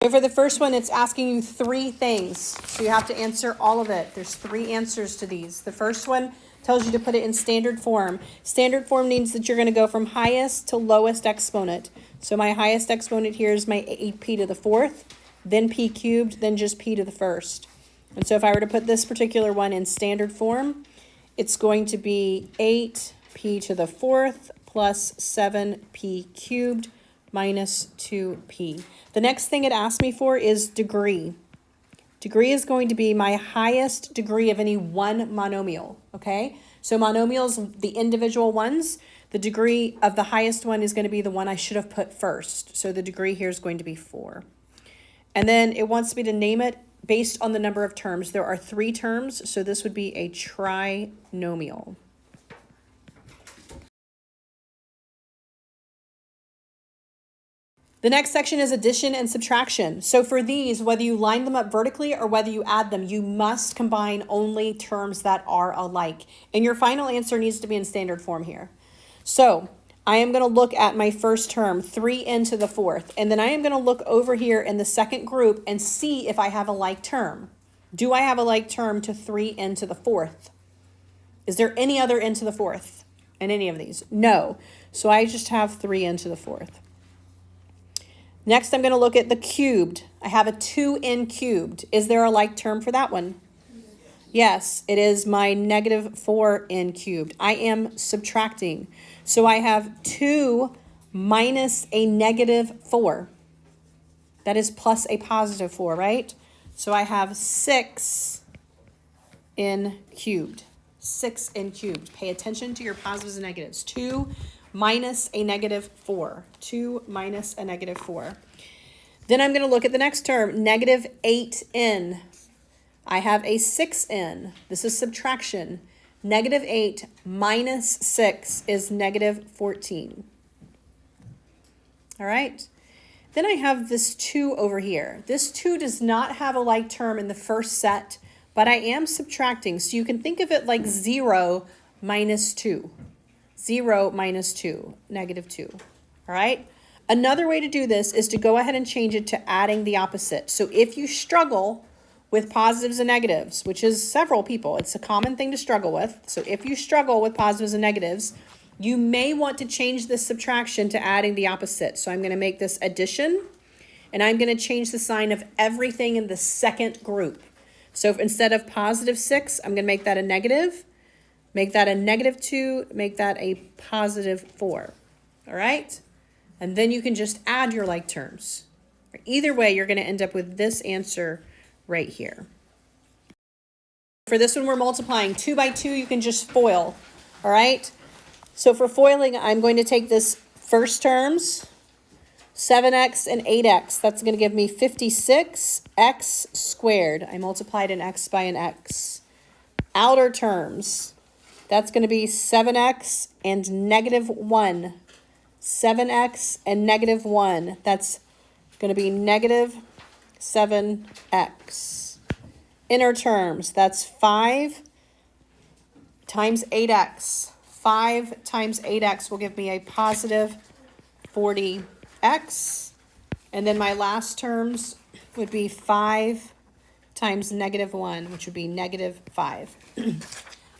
And for the first one, it's asking you 3 things. So you have to answer all of it. There's 3 answers to these. The first one tells you to put it in standard form. Standard form means that you're going to go from highest to lowest exponent. So my highest exponent here is my 8p to the 4th, then p cubed, then just p to the 1st. And so if I were to put this particular one in standard form, it's going to be 8p to the 4th plus 7p cubed minus 2p. The next thing it asked me for is degree. Degree is going to be my highest degree of any one monomial, okay? So monomials, the individual ones, the degree of the highest one is going to be the one I should have put first. So the degree here is going to be 4. And then it wants me to name it based on the number of terms. There are 3 terms, so this would be a trinomial. The next section is addition and subtraction. So for these, whether you line them up vertically or whether you add them, you must combine only terms that are alike. And your final answer needs to be in standard form here. So I am going to look at my first term, 3n to the 4th, and then I am going to look over here in the second group and see if I have a like term. Do I have a like term to 3n to the 4th? Is there any other n to the 4th in any of these? No. So I just have 3n to the 4th. Next, I'm going to look at the cubed. I have a 2n cubed. Is there a like term for that one? Yes, it is my negative 4n cubed. I am subtracting. So I have 2 minus a negative 4. That is plus a positive 4, right? So I have 6n cubed. 6n cubed. Pay attention to your positives and negatives. 2 minus a negative 4. 2 minus a negative 4. Then I'm going to look at the next term, negative 8n. I have a 6n. This is subtraction. Negative 8 minus 6 is negative 14. All right. Then I have this 2 over here. This 2 does not have a like term in the first set, but I am subtracting. So you can think of it like 0 minus 2. 0 minus 2, negative 2. All right. Another way to do this is to go ahead and change it to adding the opposite. So if you struggle with positives and negatives, which is several people, it's a common thing to struggle with. So if you struggle with positives and negatives, you may want to change this subtraction to adding the opposite. So I'm going to make this addition, and I'm going to change the sign of everything in the second group. So if instead of positive 6, I'm going to make that a negative. Make that a negative 2, make that a positive 4. All right? And then you can just add your like terms. Either way, you're going to end up with this answer right here. For this one, we're multiplying 2 by 2. You can just FOIL. All right? So for foiling, I'm going to take this first terms, 7x and 8x. That's going to give me 56x squared. I multiplied an x by an x. Outer terms. That's going to be 7x and negative 1. 7x and negative 1. That's going to be negative 7x. Inner terms. That's 5 times 8x. 5 times 8x will give me a positive 40x. And then my last terms would be 5 times negative 1, which would be negative 5.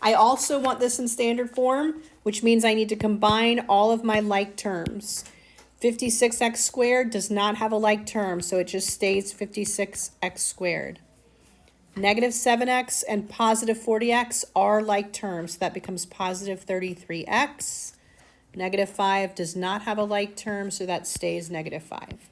I also want this in standard form, which means I need to combine all of my like terms. 56x squared does not have a like term, so it just stays 56x squared. Negative 7x and positive 40x are like terms. That becomes positive 33x. Negative 5 does not have a like term, so that stays negative 5.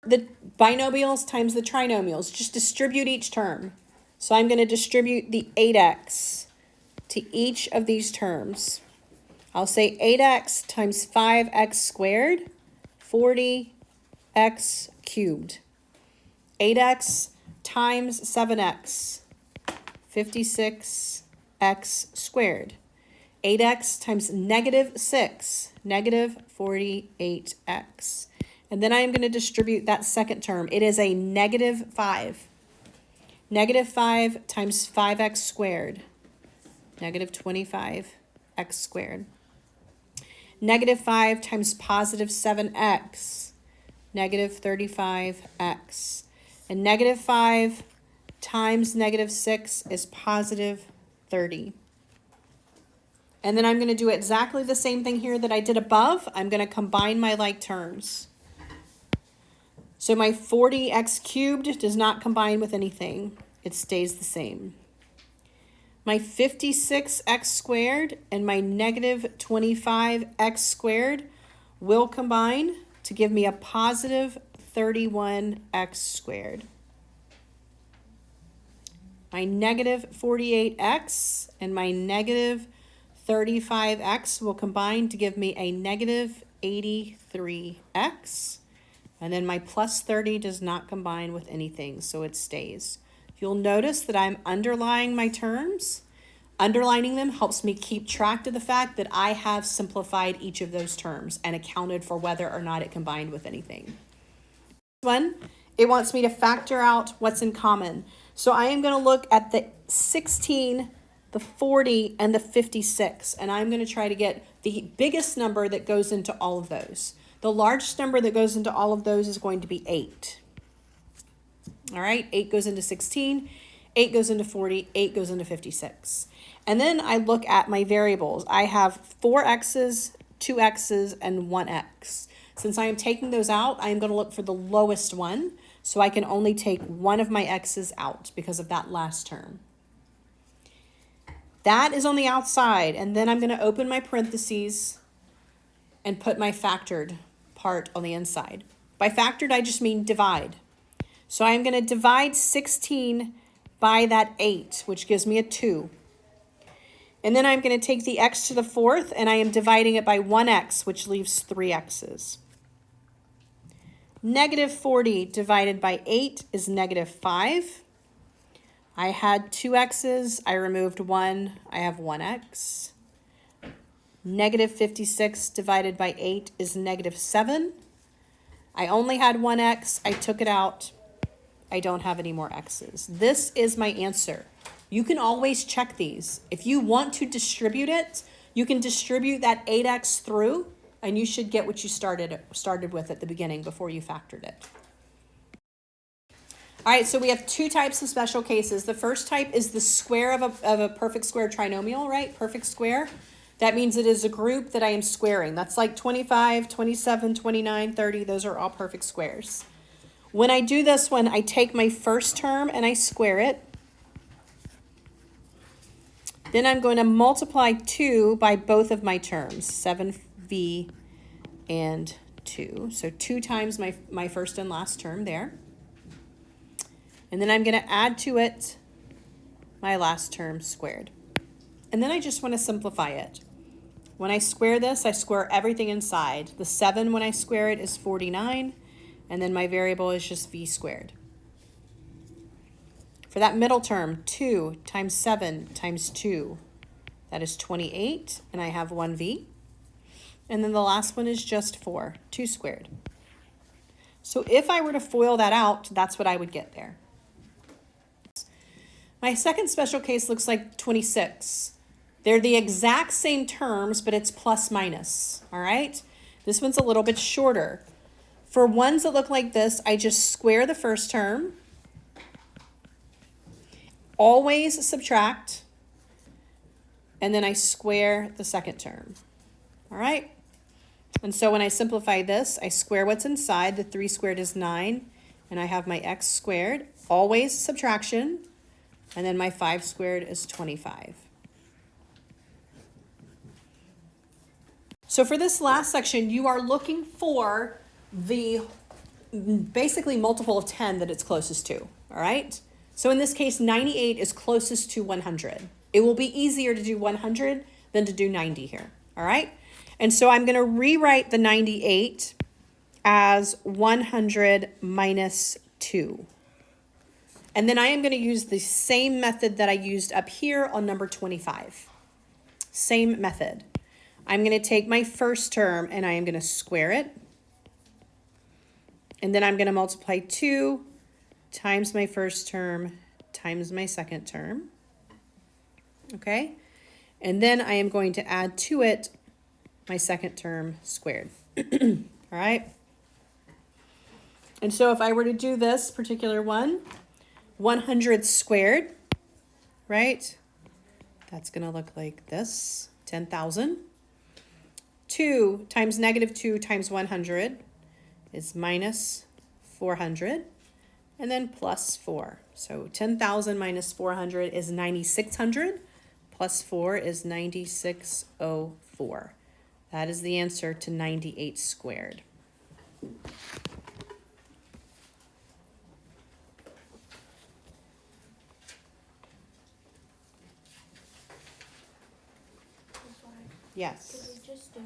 The binomials times the trinomials. Just distribute each term. So I'm going to distribute the 8x to each of these terms. I'll say 8x times 5x squared, 40x cubed. 8x times 7x, 56x squared. 8x times negative 6, negative 48x. And then I am going to distribute that second term. It is a negative 5. Negative 5 times 5x squared, negative 25x x squared. Negative 5 times positive 7x, negative 35x. And negative 5 times negative 6 is positive 30. And then I'm going to do exactly the same thing here that I did above. I'm going to combine my like terms. So my 40x cubed does not combine with anything. It stays the same. My 56x squared and my negative 25x squared will combine to give me a positive 31x squared. My negative 48x and my negative 35x will combine to give me a negative 83x. And then my plus 30 does not combine with anything, so it stays. You'll notice that I'm underlining my terms. Underlining them helps me keep track of the fact that I have simplified each of those terms and accounted for whether or not it combined with anything. This one, it wants me to factor out what's in common. So I am going to look at the 16, the 40, and the 56, and I'm going to try to get the biggest number that goes into all of those. The largest number that goes into all of those is going to be 8. All right, 8 goes into 16, 8 goes into 40, 8 goes into 56. And then I look at my variables. I have 4 x's, 2 x's, and 1 x. Since I am taking those out, I am going to look for the lowest one, so I can only take one of my x's out because of that last term. That is on the outside, and then I'm going to open my parentheses and put my factored part on the inside. By factored, I just mean divide. So I'm going to divide 16 by that 8, which gives me a 2. And then I'm going to take the x to the 4th, and I am dividing it by 1x, which leaves 3 x's. Negative 40 divided by 8 is negative 5. I had 2 x's. I removed 1. I have 1x. Negative 56 divided by 8 is negative 7. I only had 1x. I took it out. I don't have any more x's. This is my answer. You can always check these. If you want to distribute it, you can distribute that 8x through, and you should get what you started with at the beginning before you factored it. All right, so we have 2 types of special cases. The first type is the square of a perfect square trinomial, right? Perfect square. That means it is a group that I am squaring. That's like 25, 27, 29, 30. Those are all perfect squares. When I do this one, I take my first term and I square it. Then I'm going to multiply 2 by both of my terms, 7v and 2. So 2 times my first and last term there. And then I'm going to add to it my last term squared. And then I just want to simplify it. When I square this, I square everything inside. The 7 when I square it is 49, and then my variable is just v squared. For that middle term, 2 times 7 times 2, that is 28, and I have 1v. And then the last one is just 4, 2 squared. So if I were to FOIL that out, that's what I would get there. My second special case looks like 26. They're the exact same terms, but it's plus minus, all right? This one's a little bit shorter. For ones that look like this, I just square the first term, always subtract, and then I square the second term, all right? And so when I simplify this, I square what's inside. The 3 squared is 9, and I have my x squared, always subtraction, and then my 5 squared is 25. So for this last section, you are looking for the basically multiple of 10 that it's closest to, all right? So in this case, 98 is closest to 100. It will be easier to do 100 than to do 90 here, all right? And so I'm going to rewrite the 98 as 100 minus 2. And then I am going to use the same method that I used up here on number 25. Same method. I'm going to take my first term and I am going to square it. And then I'm going to multiply 2 times my first term times my second term. Okay? And then I am going to add to it my second term squared. All right. And so if I were to do this particular one, 100 squared, right? That's going to look like this, 10,000. 2 times negative 2 times 100 is minus 400. And then plus 4. So 10,000 minus 400 is 9,600. Plus 4 is 9,604. That is the answer to 98 squared. Yes. Could we just do